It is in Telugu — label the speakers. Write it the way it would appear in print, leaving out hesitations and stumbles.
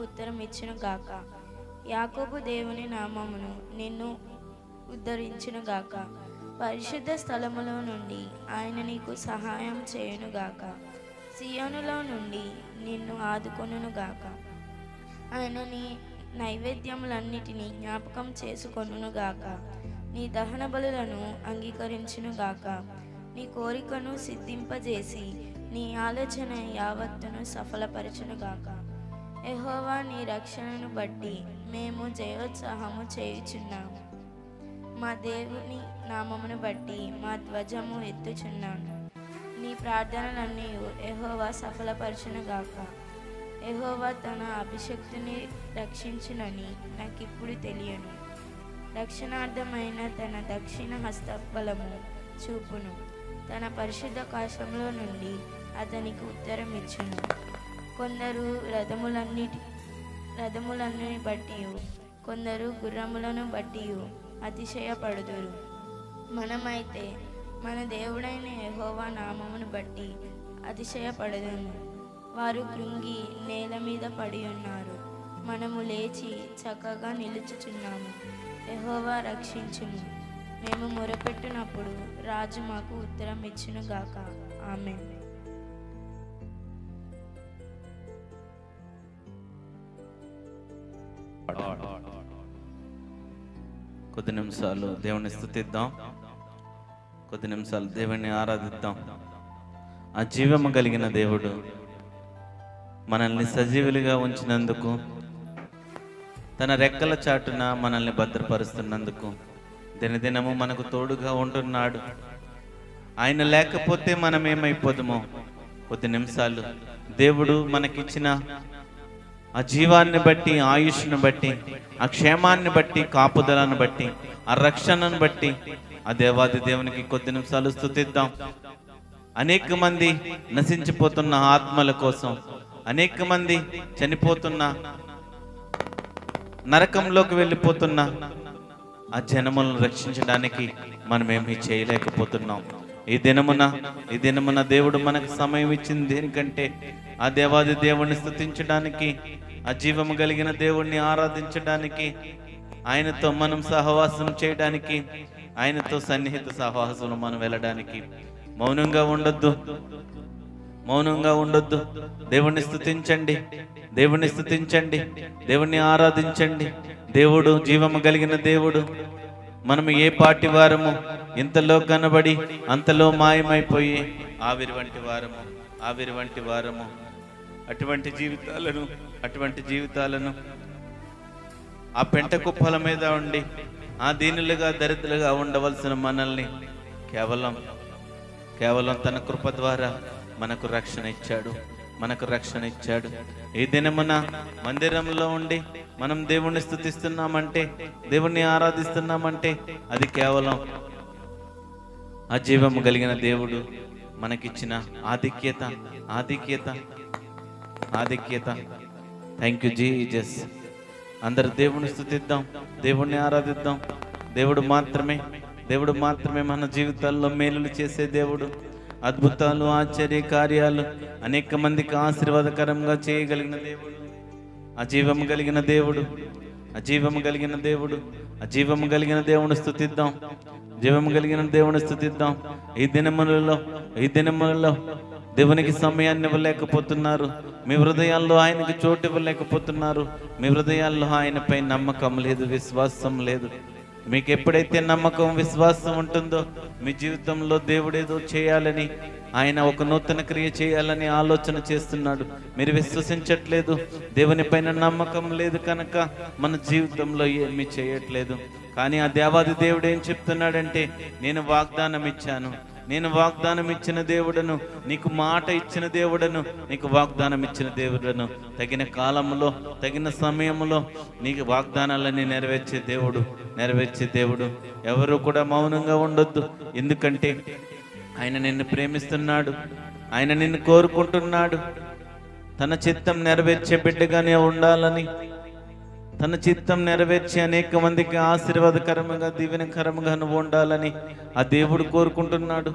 Speaker 1: ఉత్తరం ఇచ్చును గాక. యాకోబు దేవుని నామమును నిన్ను ఉద్ధరించును గాక. పరిశుద్ధ స్థలములో నుండి ఆయన నీకు సహాయం చేయును గాక. సియోనులో నుండి నిన్ను ఆదుకొనును గాక. ఆయన నీ నైవేద్యములన్నిటినీ జ్ఞాపకం చేసుకొనును గాక. నీ దహన బలులను అంగీకరించును గాక. నీ కోరికను సిద్ధింపజేసి నీ ఆలోచన యావత్తును సఫలపరచును గాక. యెహోవా నీ రక్షణను బట్టి మేము జయోత్సాహము చేయుచున్నాము. మా దేవుని నామమును బట్టి మా ధ్వజము ఎత్తుచున్నాను. నీ ప్రార్థనలన్నీ యెహోవా సఫలపరచును గాక. యెహోవా తన అభిషక్తుని రక్షించునని నాకిప్పుడు తెలియను. రక్షణార్థమైన తన దక్షిణ హస్తబలము చూపును. తన పరిశుద్ధ కాశంలో నుండి అతనికి ఉత్తరం ఇచ్చును. కొందరు రథములన్నీ బట్టి కొందరు గుర్రములను బట్టి అతిశయపడుదురు. మనమైతే మన దేవుడైన యెహోవా నామమును బట్టి అతిశయపడదుము. వారు కృంగి నేల మీద పడి ఉన్నారు. మనము లేచి చక్కగా నిలుచుచున్నాము. యెహోవా రక్షించును. మేము మొరపెట్టినప్పుడు రాజు మాకు ఉత్తరం ఇచ్చును గాక. ఆమేన్.
Speaker 2: కొద్ది నిమిషాలు దేవుని స్తుతిద్దాం. కొద్ది నిమిషాలు దేవుని ఆరాధిద్దాం. ఆ జీవము కలిగిన దేవుడు మనల్ని సజీవులుగా ఉంచినందుకు, తన రెక్కల చాటున మనల్ని భద్రపరుస్తున్నందుకు, దినదినము మనకు తోడుగా ఉంటున్నాడు. ఆయన లేకపోతే మనం ఏమైపోదుమో. కొద్ది నిమిషాలు దేవుడు మనకిచ్చిన ఆ జీవాన్ని బట్టి, ఆయుష్ను బట్టి, ఆ క్షేమాన్ని బట్టి, కాపుదలను బట్టి, ఆ రక్షణను బట్టి ఆ దేవాది దేవునికి కొద్ది నిమిషాలు స్తుతిద్దాం. అనేక మంది నశించిపోతున్న ఆత్మల కోసం, అనేక మంది చనిపోతున్న, నరకంలోకి వెళ్ళిపోతున్న ఆ జనములను రక్షించడానికి మనమేమీ చేయలేకపోతున్నాం. ఈ దినమున దేవుడు మనకు సమయం ఇచ్చింది దేనికంటే ఆ దేవాది దేవుణ్ణి స్తుతించడానికి, ఆ జీవము కలిగిన దేవుణ్ణి ఆరాధించడానికి, ఆయనతో మనం సహవాసం చేయడానికి, ఆయనతో సన్నిహిత సహవాసంలో మనం వెళ్ళడానికి. మౌనంగా ఉండొద్దు, మౌనంగా ఉండొద్దు. దేవుణ్ణి స్తుతించండి, దేవుణ్ణి స్తుతించండి, దేవుణ్ణి ఆరాధించండి. దేవుడు జీవము కలిగిన దేవుడు. మనము ఏ పాటి వారము, ఇంతలో కనబడి అంతలో మాయమైపోయి ఆవిరి వంటి వారము. అటువంటి జీవితాలను ఆ పెంట కుప్పల మీద ఉండి ఆ దీనులుగా దరిద్రులుగా ఉండవలసిన మనల్ని కేవలం తన కృప ద్వారా మనకు రక్షణ ఇచ్చాడు. ఈ దినమున మందిరంలో ఉండి మనం దేవుణ్ణి స్తుతిస్తున్నామంటే, దేవుణ్ణి ఆరాధిస్తున్నామంటే అది కేవలం ఆ జీవము కలిగిన దేవుడు మనకిచ్చిన ఆధిక్యత. Thank you Jesus. అందరు దేవుణ్ణి స్తుతిద్దాం, దేవుణ్ణి ఆరాధిద్దాం. దేవుడు మాత్రమే మన జీవితాల్లో మేలులు చేసే దేవుడు. అద్భుతాలు, ఆశ్చర్య కార్యాలు అనేక మందికి ఆశీర్వాదకరంగా చేయగలిగిన దేవుడు. ఆ జీవము కలిగిన దేవుని స్తుతిద్దాం. ఈ దినములలో దేవునికి సమయాన్ని ఇవ్వలేకపోతున్నారు. మీ హృదయాల్లో ఆయనకి చోటు ఇవ్వలేకపోతున్నారు. మీ హృదయాల్లో ఆయనపై నమ్మకం లేదు, విశ్వాసం లేదు. మీకు ఎప్పుడైతే నమ్మకం, విశ్వాసం ఉంటుందో మీ జీవితంలో దేవుడేదో చేయాలని, ఆయన ఒక నూతన క్రియ చేయాలని ఆలోచన చేస్తున్నాడు. మీరు విశ్వసించట్లేదు, దేవుని పైన నమ్మకం లేదు కనుక మన జీవితంలో ఏమీ చేయట్లేదు. కానీ ఆ దేవాది దేవుడు ఏం చెప్తున్నాడంటే, నేను వాగ్దానం ఇచ్చిన దేవుడను, నీకు మాట ఇచ్చిన దేవుడను, నీకు వాగ్దానం ఇచ్చిన దేవుడను. తగిన కాలంలో, తగిన సమయంలో నీకు వాగ్దానాలన్నీ నెరవేర్చే దేవుడు. ఎవరు కూడా మౌనంగా ఉండొద్దు. ఎందుకంటే ఆయన నిన్ను ప్రేమిస్తున్నాడు, ఆయన నిన్ను కోరుకుంటున్నాడు. తన చిత్తం నెరవేర్చే బిడ్డగానే ఉండాలని, తన చిత్తం నెరవేర్చి అనేక మందికి ఆశీర్వాదకరంగా, దీవెనకరంగా నువ్వు ఉండాలని ఆ దేవుడు కోరుకుంటున్నాడు.